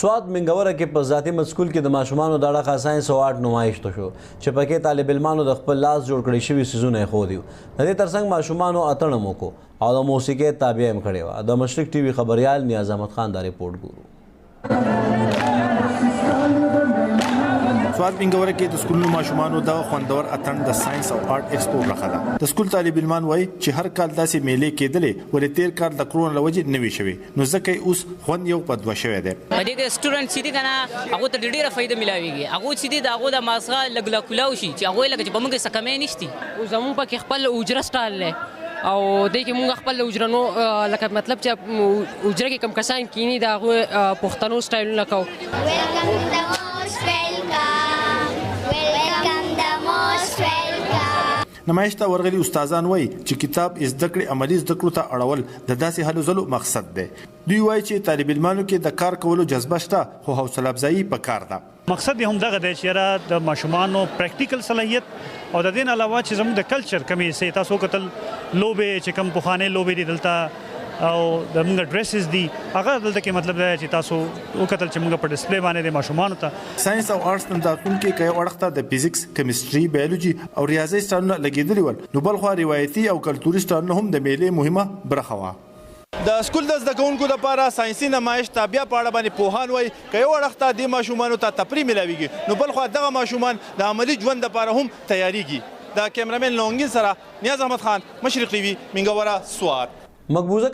سوات منګوره کې په ذاتي مسکول کې د ماشومانو د اړخه ساينس او آرټ نمایش شو چې پکې طالب علمانو د خپل لاس جوړ کړي شوي څیزونه یې ښودي. د دې ترڅنګ ماشومانو اتڼ هم وکړو او د موسیقۍ تابع هم کړې وه. د مشرق ټي وي خبریال نیاز احمد خان دا رپورټ ګورو. سوات منګوره کې د سکولونو ماشومانو د خوندور اتڼ د ساينس او آرټ ایکسپو برخه ده. د سکول طالب علمان وایي چې هر کال داسې میلې کېدلې ولې تیر کال د کرونا له وجې نه وي شوي، نو ځکه اوس خوند یو په دوه شوی دی. په دې کې سټوډنټ چې دي که نه هغو ته ډېره فایده میلاویږي. هغو چې دي د هغو د مازغه لږ لا کولاو شي چې هغوی لکه چې په موږ څه کمی نشتي. زموږ پکې خپل اجره سټال دی او دې کې موږ خپل اجرنو لکه مطلب چې اجره کې کم کسان کینی د هغوی پښتنو سټایلونه کوو. نمایش ته ورغلي استادان وایي چې کتاب زده کړې عملي زده کړو ته اړول د داسې هلو ځلو مقصد دی. دوی وایي چې طالب علمانو کې د کار کولو جذبه شته خو حوصله افزایي پکار ده. مقصد یې هم دغه دی چې د ماشومانو پریکټیکل صلاحیت او د دې نه علاوه چې زموږ د کلچر کمې سي تاسو کتل لوبې چې کم پخوانۍ لوبې دي دلته او د موږ ډریسز دي هغه دلته کې مطلب دی چې تاسو وکتل چې موږ په ډسپلی باندې د ماشومانو ته ساينس او آرټس نندارتون کې کای وړخته د فزیکس، کیمستري، بایولوژي او ریاضي ستانونه لګیدلی ول، نو بل خو روایتي او کلتوري ستانونه هم د میلې مهمه برخه وه. د سکول د زده کوونکو لپاره ساينسي نمایش تابع په اړه باندې پوهان وایي که یو وړخته دې ماشومانو ته تفریح میلاویږي، نو بل خو دغه ماشومان د عملي ژوند لپاره هم تیاریږي. د کیمرامین لونګین سره نیاز احمد خان، مشرق ټي وي، منګوره، سوات. مقبوضه